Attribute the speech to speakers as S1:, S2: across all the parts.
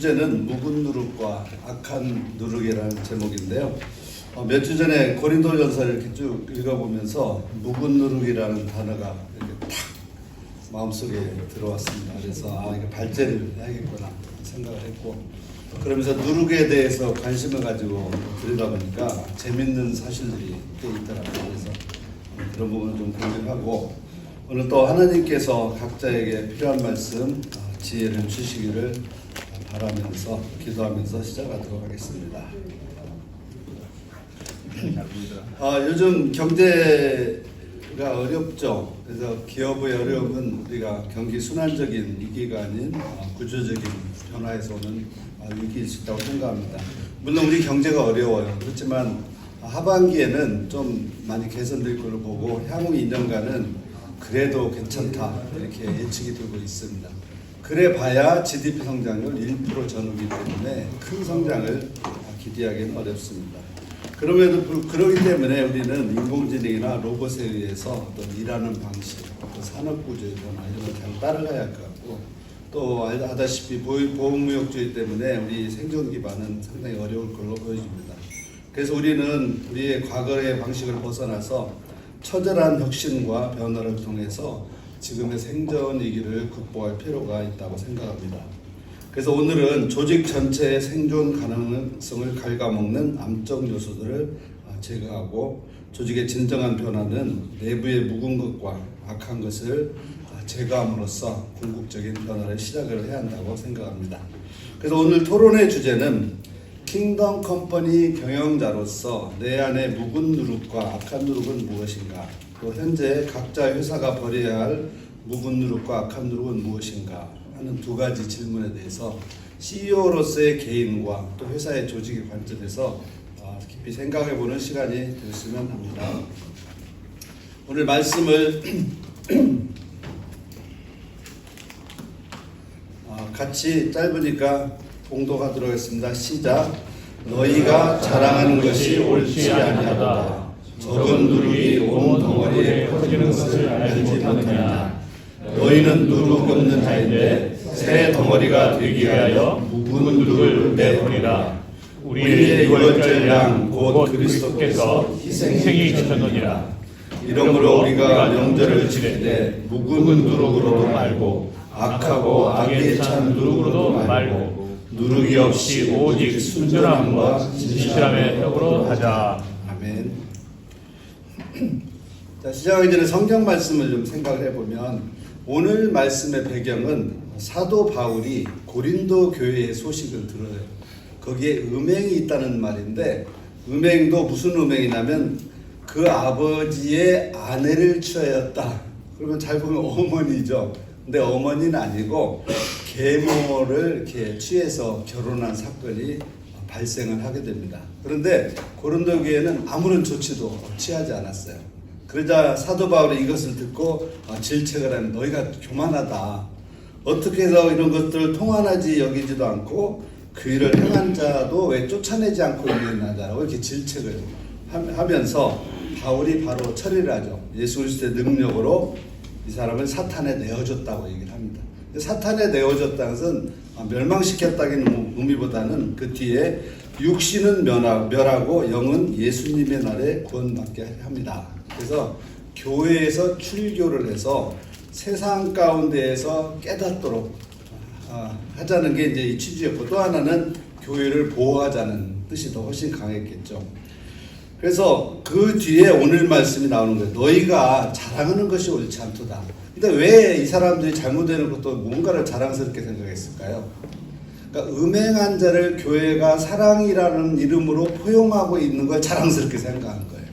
S1: 주제는 묵은 누룩과 악한 누룩이라는 제목인데요. 몇 주 전에 고린도전서를 이렇게 쭉 읽어보면서 묵은 누룩이라는 단어가 이렇게 탁 마음속에 들어왔습니다. 그래서 이게 발제를 해야겠구나 생각을 했고, 그러면서 누룩에 대해서 관심을 가지고 들여다보니까 재밌는 사실들이 꽤 있더라고요. 그래서 그런 부분을 좀 공유하고, 오늘 또 하나님께서 각자에게 필요한 말씀, 지혜를 주시기를 바라면서 기도하면서 시작하도록 하겠습니다. 요즘 경제가 어렵죠. 그래서 기업의 어려움은 우리가 경기 순환적인 위기가 아닌 구조적인 변화에서 오는 위기일 수 있다고 생각합니다. 물론 우리 경제가 어려워요. 그렇지만 하반기에는 좀 많이 개선될 걸로 보고 향후 2년간은 그래도 괜찮다 이렇게 예측이 되고 있습니다. 그래 봐야 GDP 성장률 1% 전후이기 때문에 큰 성장을 기대하기는 어렵습니다. 그러기 때문에 우리는 인공지능이나 로봇에 의해서 어떤 일하는 방식, 어떤 산업구조의 변화 이런 걸 잘 따라가야 할 것 같고, 또 알다시피 보호무역주의 때문에 우리 생존 기반은 상당히 어려울 걸로 보여집니다. 그래서 우리는 우리의 과거의 방식을 벗어나서 처절한 혁신과 변화를 통해서 지금의 생존 위기를 극복할 필요가 있다고 생각합니다. 그래서 오늘은 조직 전체의 생존 가능성을 갉아먹는 암적 요소들을 제거하고, 조직의 진정한 변화는 내부의 묵은 것과 악한 것을 제거함으로써 궁극적인 변화를 시작을 해야 한다고 생각합니다. 그래서 오늘 토론의 주제는 킹덤 컴퍼니 경영자로서 내 안의 묵은 누룩과 악한 누룩은 무엇인가, 또 현재 각자 회사가 버려야 할 묵은 누룩과 악한 누룩은 무엇인가 하는 두 가지 질문에 대해서 CEO로서의 개인과 또 회사의 조직의 관점에서 깊이 생각해보는 시간이 되었으면 합니다. 오늘 말씀을 같이 짧으니까 봉독하도록 하겠습니다. 시작. 너희가 자랑하는 것이 옳지 아니하도다. 적은 누룩이 온 덩어리에 퍼지는 것을 알지 못하느냐. 너희는 누룩 없는 자인데 새 덩어리가 되기 위하여 묵은 누룩을 내버리라. 우리의 유월절 양 곧 그리스도께서 희생이 되셨느니라. 이러므로 우리가 명절을 지낼 때 묵은 누룩으로도 말고 악하고 악에 찬 누룩으로도 말고 누룩이 없이 오직 순전함과 진실함의 혁으로 하자. 아멘. 자, 시작하기 전에 성경 말씀을 좀 생각을 해보면, 오늘 말씀의 배경은 사도 바울이 고린도 교회의 소식을 들어요. 거기에 음행이 있다는 말인데, 음행도 무슨 음행이냐면 그 아버지의 아내를 취하였다. 그러면 잘 보면 어머니죠. 근데 어머니는 아니고 계모를 이렇게 취해서 결혼한 사건이 발생을 하게 됩니다. 그런데 고린도 교회는 아무런 조치도 취하지 않았어요. 그러자 사도 바울이 이것을 듣고 질책을 하는, 너희가 교만하다. 어떻게 해서 이런 것들을 통한하지 여기지도 않고 그 일을 행한 자도 왜 쫓아내지 않고 있느냐라고 이렇게 질책을 하면서 바울이 바로 처리를 하죠. 예수 그리스도의 능력으로 이 사람을 사탄에 내어줬다고 얘기를 합니다. 사탄에 내어줬다는 것은 멸망시켰다는 의미보다는 그 뒤에 육신은 멸하고 영은 예수님의 날에 구원받게 합니다. 그래서 교회에서 출교를 해서 세상 가운데에서 깨닫도록 하자는 게 이제 이 취지였고, 또 하나는 교회를 보호하자는 뜻이 더 훨씬 강했겠죠. 그래서 그 뒤에 오늘 말씀이 나오는 거예요. 너희가 자랑하는 것이 옳지 않도다. 근데 왜 이 사람들이 잘못되는 것도 뭔가를 자랑스럽게 생각했을까요? 그러니까 음행한 자를 교회가 사랑이라는 이름으로 포용하고 있는 걸 자랑스럽게 생각하는 거예요.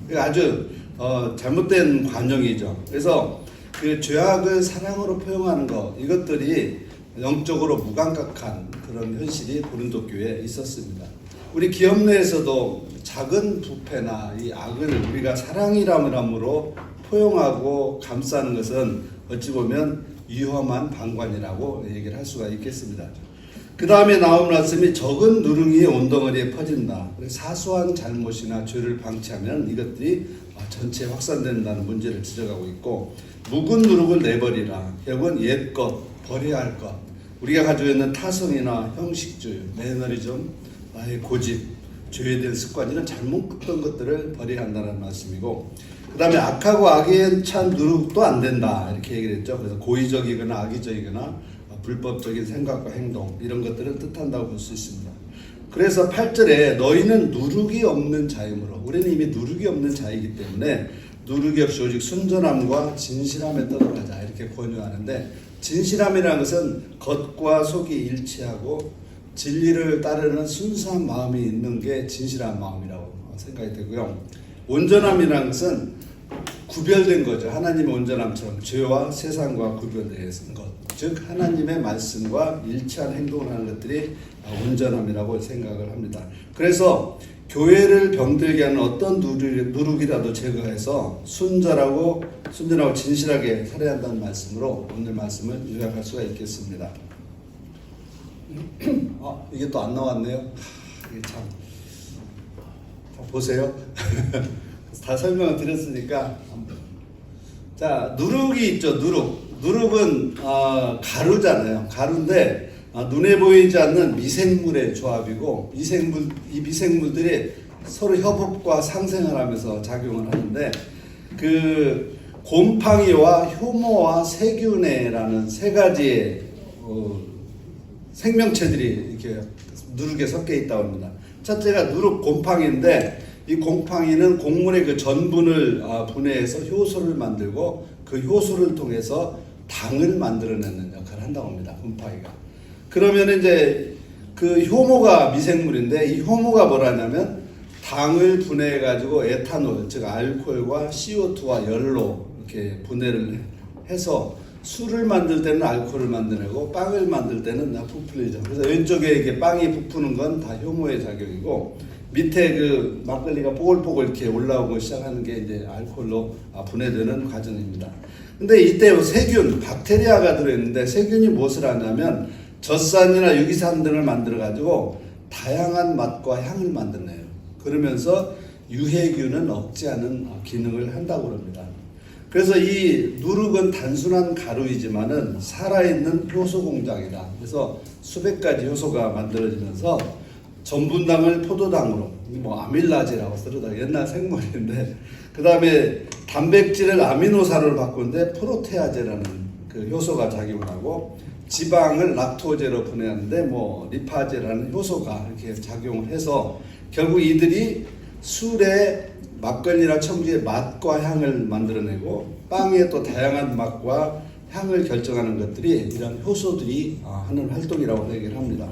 S1: 그러니까 아주 잘못된 관념이죠. 그래서 그 죄악을 사랑으로 포용하는 것, 이것들이 영적으로 무감각한 그런 현실이 고린도 교회에 있었습니다. 우리 기업 내에서도 작은 부패나 이 악을 우리가 사랑이라는 이름으로 포용하고 감싸는 것은 어찌 보면 위험한 방관이라고 얘기를 할 수가 있겠습니다. 그 다음에 나온 말씀이 적은 누룩이 온덩어리에 퍼진다. 사소한 잘못이나 죄를 방치하면 이것들이 전체에 확산된다는 문제를 지적하고 있고, 묵은 누룩을 내버리라. 결국은 옛것, 버려야 할 것, 우리가 가지고 있는 타성이나 형식주의, 매너리즘, 나의 고집, 죄에 대한 습관 이런 잘못된 것들을 버려야 한다는 말씀이고, 그 다음에 악하고 악에 찬 누룩도 안 된다 이렇게 얘기를 했죠. 그래서 고의적이거나 악의적이거나 불법적인 생각과 행동 이런 것들을 뜻한다고 볼 수 있습니다. 그래서 8절에 너희는 누룩이 없는 자이므로, 우리는 이미 누룩이 없는 자이기 때문에 누룩이 없이 오직 순전함과 진실함에 떠나가자 이렇게 권유하는데, 진실함이라는 것은 겉과 속이 일치하고 진리를 따르는 순수한 마음이 있는 게 진실한 마음이라고 생각이 되고요. 온전함이라는 것은 구별된 거죠. 하나님의 온전함처럼 죄와 세상과 구별된 것, 즉 하나님의 말씀과 일치한 행동을 하는 것들이 온전함이라고 생각을 합니다. 그래서 교회를 병들게 하는 어떤 누룩이라도 제거해서 순전하고 진실하게 살아야 한다는 말씀으로 오늘 말씀을 요약할 수가 있겠습니다. 이게 또 안 나왔네요. 이게 참. 보세요. 다 설명을 드렸으니까. 자, 누룩이 있죠. 누룩은 가루잖아요. 가루인데 눈에 보이지 않는 미생물의 조합이고, 이 미생물들이 서로 협업과 상생을 하면서 작용을 하는데, 그 곰팡이와 효모와 세균에라는 세 가지의 생명체들이 이렇게 누룩에 섞여 있다고 합니다. 첫째가 누룩 곰팡이인데, 이 곰팡이는 곡물의 그 전분을 분해해서 효소를 만들고 그 효소를 통해서 당을 만들어내는 역할을 한다고 합니다. 곰팡이가. 그러면 이제 그 효모가 미생물인데, 이 효모가 뭐라냐면 당을 분해해 가지고 에탄올, 즉 알코올과 CO2와 열로 이렇게 분해를 해서 술을 만들 때는 알코올을 만들어내고 빵을 만들 때는 부풀리죠. 그래서 왼쪽에 이렇게 빵이 부푸는 건 다 효모의 작용이고, 밑에 그 막걸리가 뽀글뽀글 이렇게 올라오고 시작하는 게 이제 알코올로 분해되는 과정입니다. 근데 이때 세균, 박테리아가 들어있는데, 세균이 무엇을 하냐면 젖산이나 유기산 등을 만들어 가지고 다양한 맛과 향을 만들어내요. 그러면서 유해균은 억제하는 기능을 한다고 합니다. 그래서 이 누룩은 단순한 가루이지만은 살아있는 효소 공장이다. 그래서 수백 가지 효소가 만들어지면서 전분당을 포도당으로, 아밀라제라고 쓰러다 옛날 생물인데, 그 다음에 단백질을 아미노산으로 바꾸는데 프로테아제라는 그 효소가 작용하고, 지방을 락토제로 분해하는데 리파제라는 효소가 이렇게 작용을 해서 결국 이들이 술에 막걸리나 청주의 맛과 향을 만들어내고, 빵의 또 다양한 맛과 향을 결정하는 것들이 이런 효소들이 하는 활동이라고 얘기를 합니다.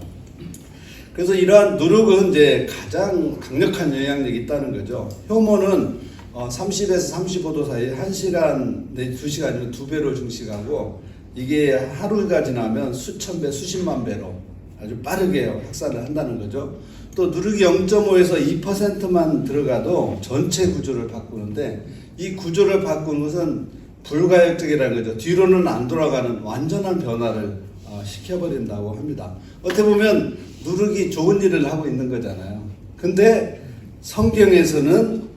S1: 그래서 이러한 누룩은 이제 가장 강력한 영향력이 있다는 거죠. 효모는 30에서 35도 사이 1시간 내지 2시간이면 2배로 증식하고, 이게 하루가 지나면 수천 배, 수십만 배로 아주 빠르게 확산을 한다는 거죠. 또 누룩이 0.5에서 2%만 들어가도 전체 구조를 바꾸는데, 이 구조를 바꾸는 것은 불가역적이라는 거죠. 뒤로는 안 돌아가는 완전한 변화를 시켜버린다고 합니다. 어떻게 보면 누룩이 좋은 일을 하고 있는 거잖아요. 근데 성경에서는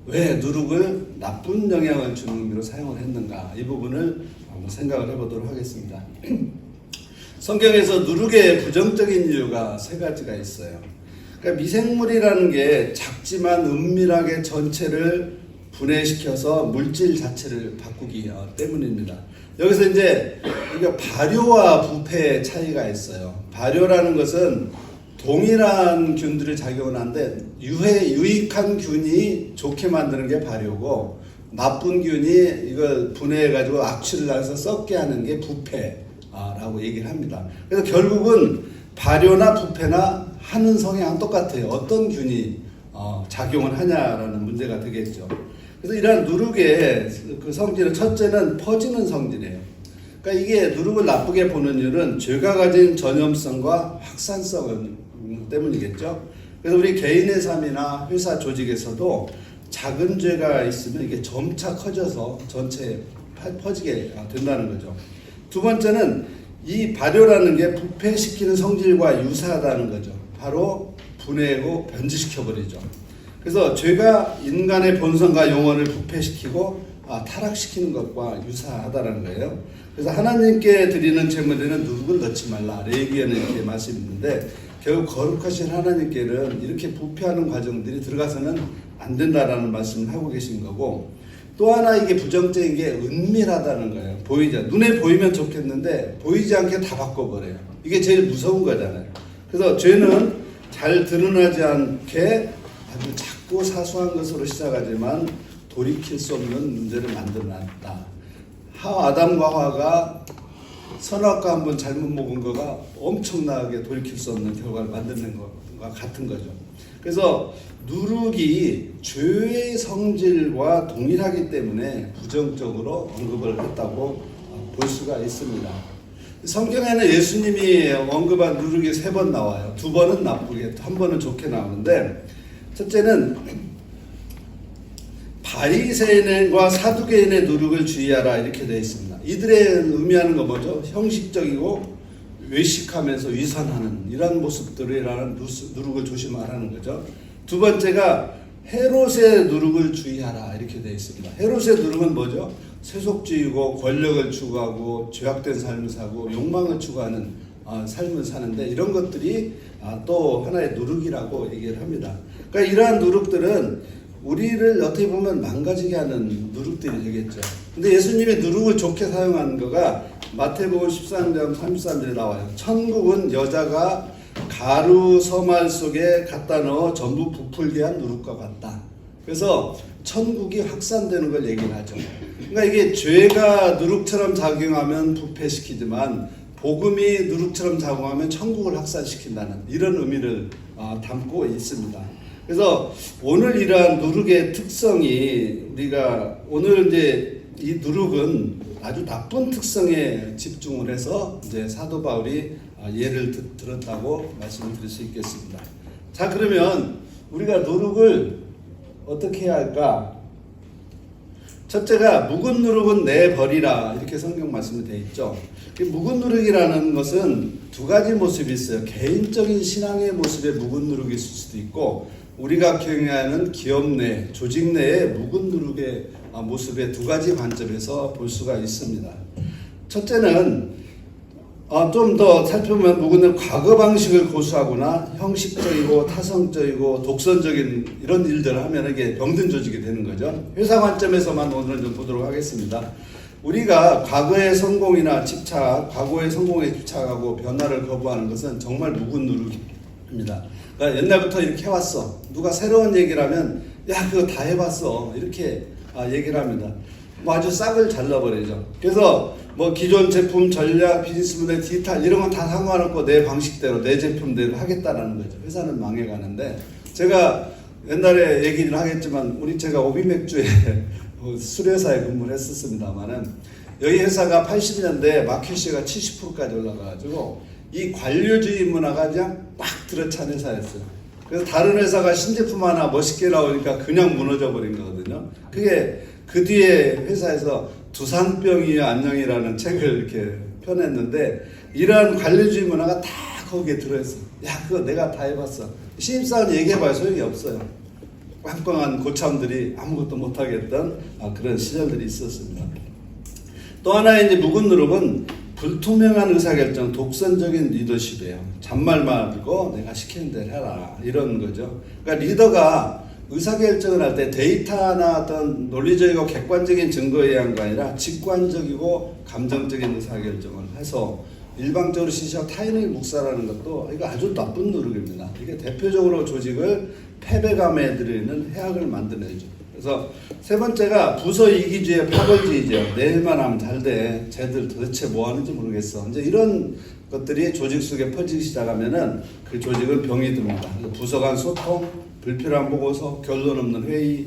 S1: 왜 누룩을 나쁜 영향을 주는 의미로 사용을 했는가, 이 부분을 한번 생각을 해보도록 하겠습니다. 성경에서 누룩의 부정적인 이유가 세 가지가 있어요. 그러니까 미생물이라는 게 작지만 은밀하게 전체를 분해시켜서 물질 자체를 바꾸기 때문입니다. 여기서 이제 발효와 부패의 차이가 있어요. 발효라는 것은 동일한 균들이 작용을 하는데, 유익한 균이 좋게 만드는 게 발효고, 나쁜 균이 이걸 분해해가지고 악취를 나서 썩게 하는 게 부패라고 얘기를 합니다. 그래서 결국은 발효나 부패나 하는 성향은 똑같아요. 어떤 균이 작용을 하냐라는 문제가 되겠죠. 그래서 이러한 누룩의 그 성질은, 첫째는 퍼지는 성질이에요. 그러니까 이게 누룩을 나쁘게 보는 이유는 죄가 가진 전염성과 확산성 때문이겠죠. 그래서 우리 개인의 삶이나 회사 조직에서도 작은 죄가 있으면 이게 점차 커져서 전체에 퍼지게 된다는 거죠. 두 번째는 이 발효라는 게 부패시키는 성질과 유사하다는 거죠. 바로 분해하고 변질시켜버리죠. 그래서 죄가 인간의 본성과 영혼을 부패시키고 타락시키는 것과 유사하다는 거예요. 그래서 하나님께 드리는 제물에는 누룩을 넣지 말라. 레위기에는 이렇게 말씀이 있는데 결국 거룩하신 하나님께는 이렇게 부패하는 과정들이 들어가서는 안 된다라는 말씀을 하고 계신 거고, 또 하나 이게 부정적인 게 은밀하다는 거예요. 눈에 보이면 좋겠는데 보이지 않게 다 바꿔버려요. 이게 제일 무서운 거잖아요. 그래서 죄는 잘 드러나지 않게 아주 작고 사소한 것으로 시작하지만 돌이킬 수 없는 문제를 만들어놨다. 아담과 하와가 선악과 한번 잘못 먹은 거가 엄청나게 돌이킬 수 없는 결과를 만드는 것과 같은 거죠. 그래서 누룩이 죄의 성질과 동일하기 때문에 부정적으로 언급을 했다고 볼 수가 있습니다. 성경에는 예수님이 언급한 누룩이 3번 나와요. 2번은 나쁘게, 1번은 좋게 나오는데, 첫째는 바리새인과 사두개인의 누룩을 주의하라 이렇게 되어 있습니다. 이들의 의미하는 건 뭐죠? 형식적이고 외식하면서 위선하는 이런 모습들이라는 누룩을 조심하라는 거죠. 2번째가 헤롯의 누룩을 주의하라 이렇게 되어 있습니다. 헤롯의 누룩은 뭐죠? 세속주의고 권력을 추구하고 죄악된 삶을 사고 욕망을 추구하는 삶을 사는데, 이런 것들이 또 하나의 누룩이라고 얘기를 합니다. 그러니까 이러한 누룩들은 우리를 어떻게 보면 망가지게 하는 누룩들이 되겠죠. 근데 예수님이 누룩을 좋게 사용하는 거가 마태복음 13장 33절에 나와요. 천국은 여자가 가루 서말 속에 갖다 넣어 전부 부풀게 한 누룩과 같다. 그래서 천국이 확산되는 걸 얘기를 하죠. 그러니까 이게 죄가 누룩처럼 작용하면 부패시키지만 복음이 누룩처럼 작용하면 천국을 확산시킨다는 이런 의미를 담고 있습니다. 그래서 오늘 이러한 누룩의 특성이, 우리가 오늘 이제 이 누룩은 아주 나쁜 특성에 집중을 해서 이제 사도 바울이 예를 들었다고 말씀을 드릴 수 있겠습니다. 자, 그러면 우리가 누룩을 어떻게 해야 할까? 첫째가 묵은 누룩은 내버리라 이렇게 성경 말씀이 되어 있죠. 묵은 누룩이라는 것은 2가지 모습이 있어요. 개인적인 신앙의 모습에 묵은 누룩이 있을 수도 있고, 우리가 경영하는 기업 내, 조직 내의 묵은 누룩의 모습의 2가지 관점에서 볼 수가 있습니다. 첫째는 좀 더 살펴보면 묵은 누룩, 과거 방식을 고수하거나 형식적이고 타성적이고 독선적인 이런 일들을 하면 이게 병든 조직이 되는 거죠. 회사 관점에서만 오늘 좀 보도록 하겠습니다. 우리가 과거의 성공이나 집착, 과거의 성공에 집착하고 변화를 거부하는 것은 정말 묵은 누룩입니다. 그러니까 옛날부터 이렇게 해왔어. 누가 새로운 얘기를 하면 야 그거 다 해봤어 이렇게 얘기를 합니다. 뭐 아주 싹을 잘라버리죠. 그래서 뭐 기존 제품, 전략, 비즈니스 모델, 디지털 이런 건 다 상관없고 내 방식대로 내 제품대로 하겠다라는 거죠. 회사는 망해가는데, 제가 옛날에 얘기를 하겠지만 제가 오비맥주에 술회사에 근무를 했었습니다만은, 여기 회사가 80년대 마켓시가 70%까지 올라가가지고 이 관료주의 문화가 그냥 막 들어찬 회사였어요. 그래서 다른 회사가 신제품 하나 멋있게 나오니까 그냥 무너져 버린 거거든요. 그게 그 뒤에 회사에서 두산병이 안녕이라는 책을 이렇게 펴냈는데, 이러한 관료주의 문화가 다 거기에 들어있어요. 야 그거 내가 다 해봤어. 신입사원 얘기해봐야 소용이 없어요. 빵빵한 고참들이 아무것도 못하겠던 그런 시절들이 있었습니다. 또 하나의 이제 묵은 누룩은 불투명한 의사결정, 독선적인 리더십이에요. 잔말 말고 내가 시키는 대로 해라 이런 거죠. 그러니까 리더가 의사결정을 할 때 데이터나 어떤 논리적이고 객관적인 증거에 의한 거 아니라 직관적이고 감정적인 의사결정을 해서 일방적으로 지시하고 타인을 묵살하는 것도 이거 아주 나쁜 누룩입니다. 이게 대표적으로 조직을 패배감에 들이는 해악을 만들어내죠. 그래서 3번째가 부서 이기주의, 파벌주의죠. 내일만 하면 잘 돼. 쟤들 도대체 뭐 하는지 모르겠어. 이제 이런 것들이 조직 속에 퍼지기 시작하면은 그 조직은 병이 듭니다. 부서 간 소통, 불필요한 보고서, 결론 없는 회의,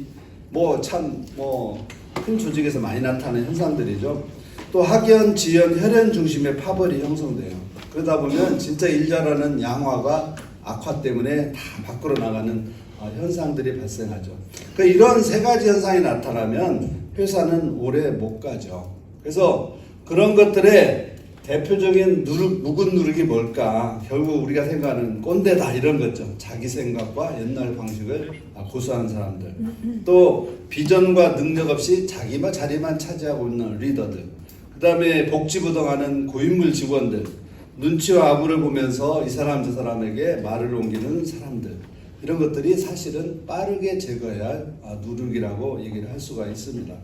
S1: 큰 조직에서 많이 나타나는 현상들이죠. 또 학연, 지연, 혈연 중심의 파벌이 형성돼요. 그러다 보면 진짜 일 잘하는 양화가 악화 때문에 다 밖으로 나가는 현상들이 발생하죠. 그러니까 이런 3가지 현상이 나타나면 회사는 오래 못 가죠. 그래서 그런 것들에 대표적인 묵은 누룩이 뭘까? 결국 우리가 생각하는 꼰대다 이런 거죠. 자기 생각과 옛날 방식을 고수하는 사람들. 또 비전과 능력 없이 자기만 자리만 차지하고 있는 리더들. 그 다음에 복지부동하는 고인물 직원들. 눈치와 아부를 보면서 이 사람 저 사람에게 말을 옮기는 사람들. 이런 것들이 사실은 빠르게 제거해야 할 누룩이라고 얘기를 할 수가 있습니다.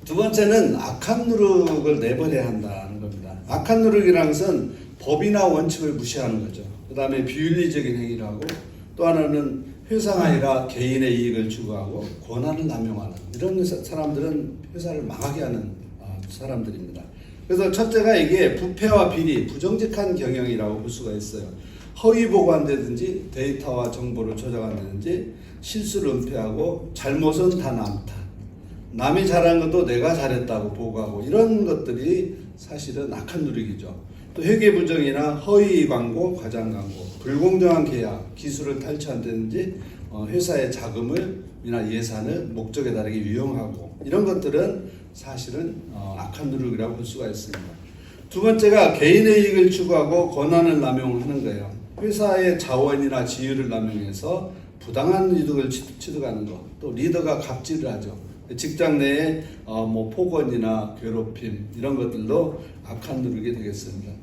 S1: 두 번째는 악한 누룩을 내버려야 한다는 겁니다. 악한 누룩이라는 것은 법이나 원칙을 무시하는 거죠. 그 다음에 비윤리적인 행위를 하고, 또 하나는 회사가 아니라 개인의 이익을 추구하고 권한을 남용하는 이런 사람들은 회사를 망하게 하는 사람들입니다. 그래서 첫째가 이게 부패와 비리, 부정직한 경영이라고 볼 수가 있어요. 허위 보고한다든지 데이터와 정보를 조작한다든지 실수를 은폐하고 잘못은 다 남 탓. 남이 잘한 것도 내가 잘했다고 보고하고 이런 것들이 사실은 악한 누룩이죠. 또 회계부정이나 허위 광고, 과장 광고, 불공정한 계약, 기술을 탈취한다든지 회사의 자금이나 예산을 목적에 다르게 유용하고 이런 것들은 사실은 악한 누룩이라고 볼 수가 있습니다. 두 번째가 개인의 이익을 추구하고 권한을 남용하는 거예요. 회사의 자원이나 지위를 남용해서 부당한 이득을 취득하는 것. 또 리더가 갑질을 하죠. 직장 내에 폭언이나 괴롭힘 이런 것들도 악한 누룩이 되겠습니다.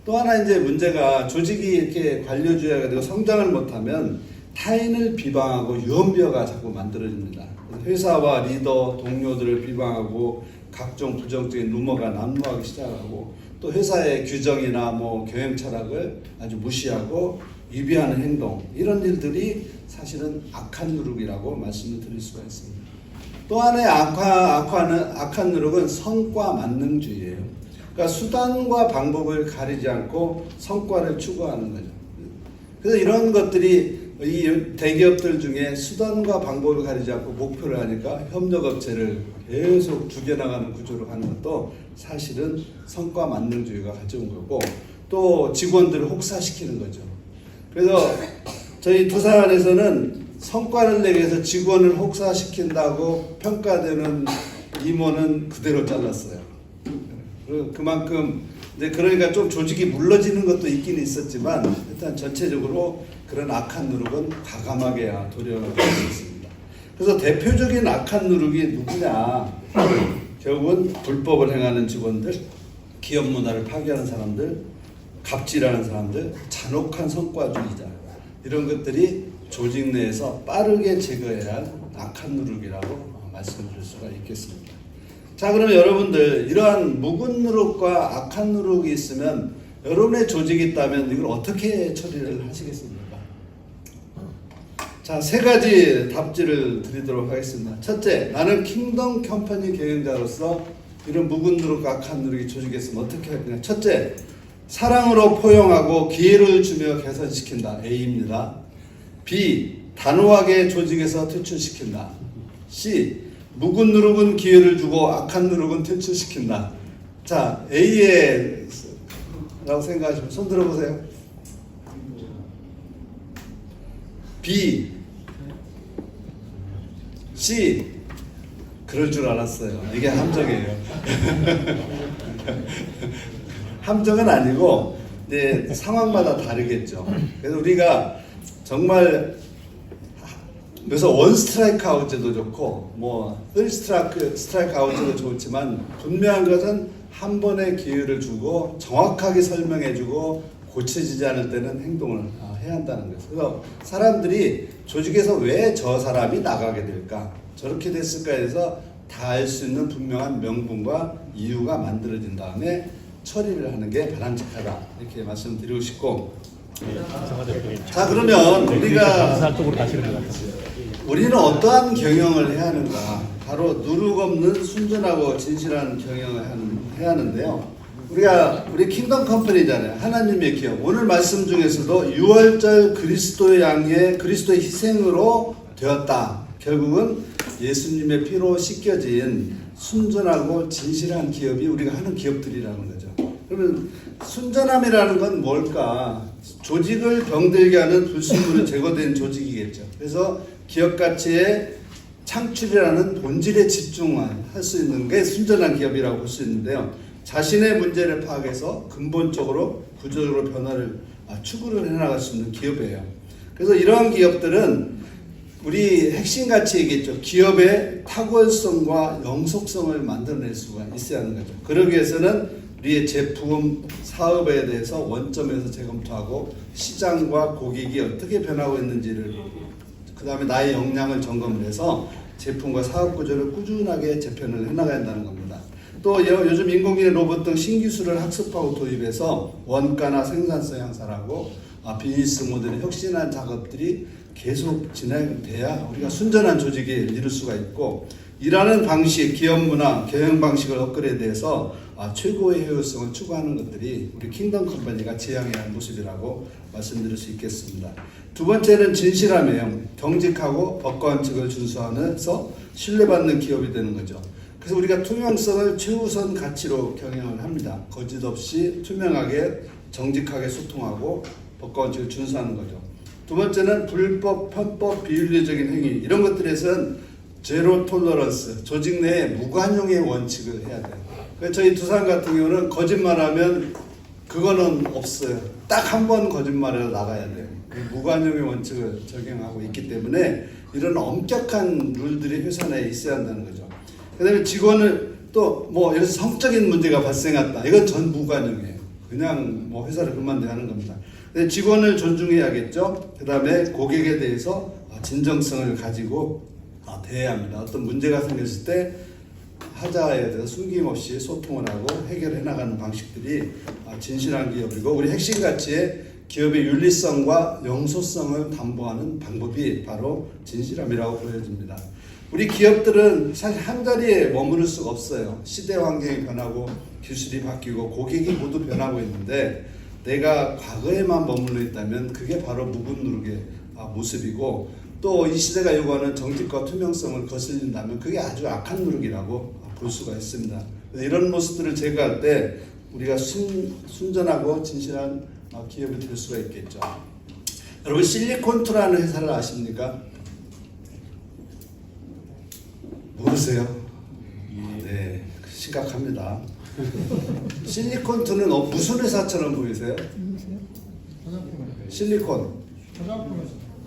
S1: 또 하나 이제 문제가 조직이 이렇게 관료주의가 되고 성장을 못하면 타인을 비방하고 유언비어가 자꾸 만들어집니다. 회사와 리더, 동료들을 비방하고 각종 부정적인 루머가 난무하기 시작하고 또 회사의 규정이나 경영 철학을 아주 무시하고 위배하는 행동 이런 일들이 사실은 악한 누룩이라고 말씀을 드릴 수가 있습니다. 또 하나의 악한 누룩은 성과 만능주의예요. 그러니까 수단과 방법을 가리지 않고 성과를 추구하는 거죠. 그래서 이런 것들이 이 대기업들 중에 수단과 방법을 가리지 않고 목표를 하니까 협력업체를 계속 죽여나가는 구조로 가는 것도 사실은 성과 만능주의가 가져온 거고 또 직원들을 혹사시키는 거죠. 그래서 저희 두산에서는 성과를 내기 위해서 직원을 혹사시킨다고 평가되는 임원은 그대로 잘랐어요. 그만큼 이제 그러니까 좀 조직이 물러지는 것도 있긴 있었지만 일단 전체적으로 그런 악한 누룩은 과감하게 도려하고 있습니다. 그래서 대표적인 악한 누룩이 누구냐? 결국은 불법을 행하는 직원들, 기업 문화를 파괴하는 사람들, 갑질하는 사람들, 잔혹한 성과주의자 이런 것들이 조직 내에서 빠르게 제거해야 할 악한 누룩이라고 말씀드릴 수가 있겠습니다. 자, 그러면 여러분들 이러한 묵은 누룩과 악한 누룩이 있으면 여러분의 조직이 있다면 이걸 어떻게 처리를 하시겠습니까? 자, 세 가지 답지를 드리도록 하겠습니다. 첫째, 나는 킹덤 컴퍼니 경영자로서 이런 묵은 누룩과 악한 누룩이 조직에 있으면 어떻게 할 거냐. 첫째, 사랑으로 포용하고 기회를 주며 개선시킨다. A입니다. B. 단호하게 조직에서 퇴출시킨다. C. 묵은 누룩은 기회를 주고 악한 누룩은 퇴출시킨다. 자, A에 라고 생각하시면 손 들어보세요. B. C. 그럴 줄 알았어요. 이게 함정이에요. 함정은 아니고 이제 상황마다 다르겠죠. 그래서 우리가 정말 그래서 원 스트라이크 아웃제도 좋고 쓰리 스트라이크 아웃제도 좋지만 분명한 것은 한 번의 기회를 주고 정확하게 설명해주고 고쳐지지 않을 때는 행동을 해야 한다는 거죠. 그래서 사람들이 조직에서 왜 저 사람이 나가게 될까, 저렇게 됐을까 해서 다 알 수 있는 분명한 명분과 이유가 만들어진 다음에 처리를 하는 게 바람직하다 이렇게 말씀드리고 싶고, 자, 그러면 우리는 어떠한 경영을 해야 하는가? 바로 누룩 없는 순전하고 진실한 경영을 해야 하는데요. 우리 킹덤 컴퍼니잖아요. 하나님의 기업. 오늘 말씀 중에서도 6월절 그리스도의 양의 그리스도의 희생으로 되었다. 결국은 예수님의 피로 씻겨진 순전하고 진실한 기업이 우리가 하는 기업들이라는 거죠. 그러면 순전함이라는 건 뭘까? 조직을 병들게 하는 불순물이 제거된 조직이겠죠. 그래서 기업 가치의 창출이라는 본질에 집중할 수 있는 게 순전한 기업이라고 볼 수 있는데요. 자신의 문제를 파악해서 근본적으로 구조적으로 변화를 추구를 해나갈 수 있는 기업이에요. 그래서 이러한 기업들은 우리 핵심 가치 얘기했죠. 기업의 탁월성과 영속성을 만들어낼 수가 있어야 하는 거죠. 그러기 위해서는 우리의 제품, 사업에 대해서 원점에서 재검토하고 시장과 고객이 어떻게 변하고 있는지를 그 다음에 나의 역량을 점검을 해서 제품과 사업 구조를 꾸준하게 재편을 해나가야 한다는 겁니다. 또 요즘 인공지능 로봇 등 신기술을 학습하고 도입해서 원가나 생산성 향상하고 비즈니스 모델의 혁신한 작업들이 계속 진행돼야 우리가 순전한 조직을 이룰 수가 있고 일하는 방식, 기업 문화, 경영 방식을 업그레이드해서 최고의 효율성을 추구하는 것들이 우리 킹덤 컴퍼니가 지향해야 할 모습이라고 말씀드릴 수 있겠습니다. 두 번째는 진실함이에요. 정직하고 법과 원칙을 준수하면서 신뢰받는 기업이 되는 거죠. 그래서 우리가 투명성을 최우선 가치로 경영을 합니다. 거짓 없이 투명하게 정직하게 소통하고 법과 원칙을 준수하는 거죠. 두 번째는 불법, 편법, 비윤리적인 행위 이런 것들에서는 제로 톨러런스, 조직 내에 무관용의 원칙을 해야 돼요. 그래서 저희 두산 같은 경우는 거짓말하면 그거는 없어요. 딱 한 번 거짓말해서 나가야 돼요. 무관용의 원칙을 적용하고 있기 때문에 이런 엄격한 룰들이 회사 내에 있어야 한다는 거죠. 그 다음에 직원을 또 뭐 예를 들어서 성적인 문제가 발생했다. 이건 전 무관용이에요. 그냥 뭐 회사를 그만둬야 하는 겁니다. 근데 직원을 존중해야겠죠. 그 다음에 고객에 대해서 진정성을 가지고 대해야 합니다. 어떤 문제가 생겼을 때 하자에 대해서 숨김없이 소통을 하고 해결해 나가는 방식들이 진실한 기업이고 우리 핵심 가치의 기업의 윤리성과 영소성을 담보하는 방법이 바로 진실함이라고 보여집니다. 우리 기업들은 사실 한 자리에 머무를 수가 없어요. 시대 환경이 변하고 기술이 바뀌고 고객이 모두 변하고 있는데 내가 과거에만 머물러 있다면 그게 바로 무분누르의 모습이고 또 이 시대가 요구하는 정직과 투명성을 거슬린다면 그게 아주 악한 누룩이라고 볼 수가 있습니다. 이런 모습들을 제거할 때 우리가 순전하고 진실한 기업이 될 수가 있겠죠. 여러분 실리콘투라는 회사를 아십니까? 모르세요? 네, 심각합니다. 실리콘투는 무슨 회사처럼 보이세요? 실리콘.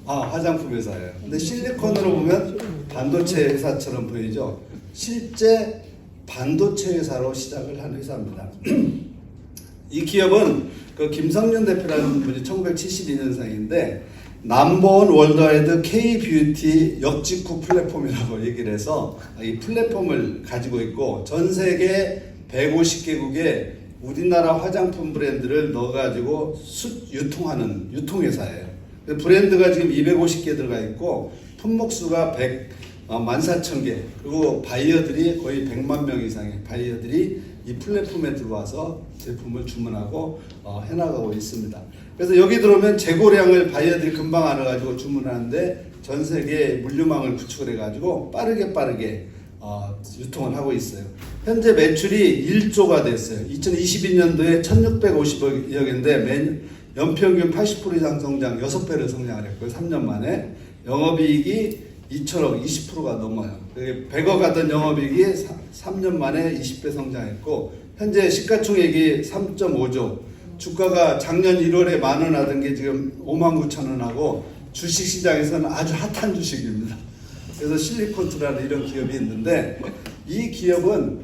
S1: 화장품 회사예요. 근데 실리콘으로 보면 반도체 회사처럼 보이죠. 실제 반도체 회사로 시작을 한 회사입니다. 이 기업은 그 김성년 대표라는 분이 1972년생인데 넘버원 월드와이드 K-뷰티 역직구 플랫폼이라고 얘기를 해서 이 플랫폼을 가지고 있고 전 세계 150개국에 우리나라 화장품 브랜드를 넣어가지고 유통하는 유통회사예요. 브랜드가 지금 250개 들어가 있고 품목수가 14,000개 그리고 바이어들이 거의 100만 명 이상의 바이어들이 이 플랫폼에 들어와서 제품을 주문하고 해나가고 있습니다. 그래서 여기 들어오면 재고량을 바이어들이 금방 알아가지고 주문하는데 전 세계 물류망을 구축을 해가지고 빠르게 유통을 하고 있어요. 현재 매출이 1조가 됐어요. 2022년도에 1,650억인데 연평균 80% 이상 성장, 6배를 성장을 했고요. 3년 만에 영업이익이 2천억, 20%가 넘어요. 100억 하던 영업이익이 3년 만에 20배 성장했고 현재 시가총액이 3.5조, 주가가 작년 1월에 10,000원 하던 게 지금 59,000원 하고 주식시장에서는 아주 핫한 주식입니다. 그래서 실리콘투라는 이런 기업이 있는데 이 기업은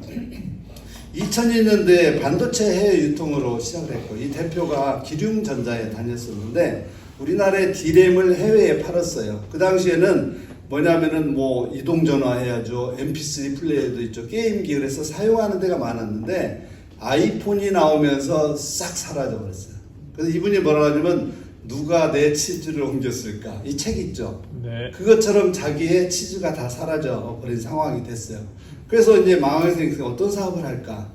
S1: 2001년도에 반도체 해외 유통으로 시작을 했고 이 대표가 기륭전자에 다녔었는데 우리나라의 D램을 해외에 팔았어요. 그 당시에는 뭐냐면은 뭐 이동전화 해야죠. MP3 플레이어도 있죠. 게임기 그래서 사용하는 데가 많았는데 아이폰이 나오면서 싹 사라져 버렸어요. 그래서 이분이 뭐라 하냐면 누가 내 치즈를 옮겼을까? 이 책 있죠. 네. 그것처럼 자기의 치즈가 다 사라져 버린 상황이 됐어요. 그래서 이제 망원생에서 어떤 사업을 할까?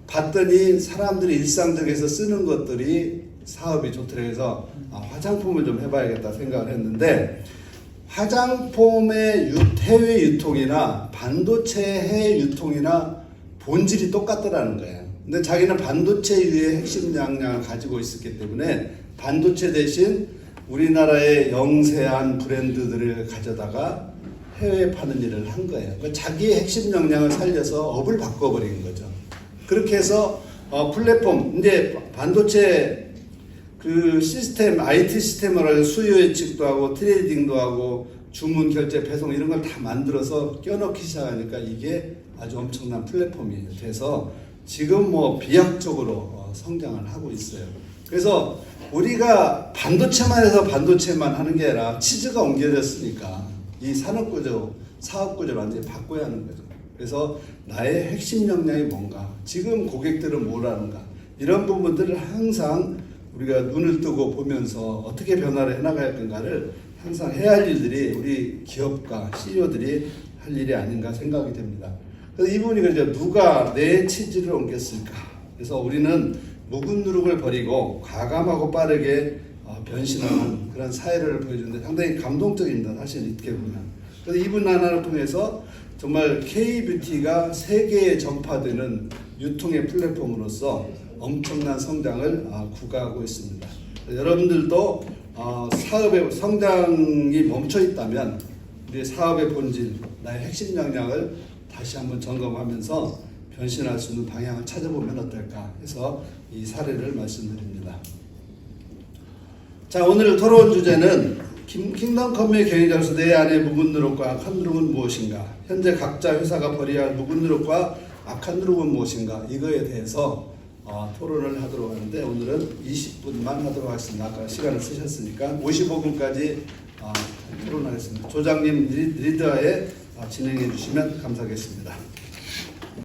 S1: 봤더니 사람들이 일상적에서 쓰는 것들이 사업이 좋더라 해서 화장품을 좀 해봐야겠다 생각을 했는데 화장품의 해외 유통이나 반도체 해외 유통이나 본질이 똑같더라는 거예요. 근데 자기는 반도체유의 핵심 역량을 가지고 있었기 때문에 반도체 대신 우리나라의 영세한 브랜드들을 가져다가 해외에 파는 일을 한 거예요. 그러니까 자기의 핵심 역량을 살려서 업을 바꿔버린 거죠. 그렇게 해서 플랫폼 이제 반도체 그 시스템 IT 시스템을 수요 예측도 하고 트레이딩도 하고 주문 결제 배송 이런 걸 다 만들어서 껴넣기 시작하니까 이게 아주 엄청난 플랫폼이 돼서 지금 뭐 비약적으로 성장을 하고 있어요. 그래서 우리가 반도체만 해서 반도체만 하는 게 아니라 치즈가 옮겨졌으니까 이 산업구조, 사업구조를 완전히 바꿔야 하는 거죠. 그래서 나의 핵심 역량이 뭔가, 지금 고객들은 뭘 하는가, 이런 부분들을 항상 우리가 눈을 뜨고 보면서 어떻게 변화를 해나갈 건가를 항상 해야 할 일들이 우리 기업가 CEO들이 할 일이 아닌가 생각이 됩니다. 그래서 이분이 그러죠. 누가 내 치즈를 옮겼을까? 그래서 우리는 묵은 누룩을 버리고 과감하고 빠르게 변신하는 그런 사회를 보여주는데 상당히 감동적입니다. 사실 이렇게 보면. 그래서 이분 하나를 통해서 정말 K-뷰티가 세계에 전파되는 유통의 플랫폼으로서 엄청난 성장을 구가하고 있습니다. 여러분들도 사업의 성장이 멈춰 있다면 우리 사업의 본질, 나의 핵심 역량을 다시 한번 점검하면서 변신할 수 있는 방향을 찾아보면 어떨까 해서 이 사례를 말씀드립니다. 자, 오늘 토론 주제는 킹덤컴의 경영자로서 내 안의 묵은 누룩과 악한 누룩은 무엇인가? 현재 각자 회사가 벌여야 할 묵은 누룩과 악한 누룩은 무엇인가? 이거에 대해서 토론을 하도록 하는데 오늘은 20분만 하도록 하겠습니다. 아까 시간을 쓰셨으니까 55분까지 토론하겠습니다. 조장님 리더에 진행해 주시면 감사하겠습니다.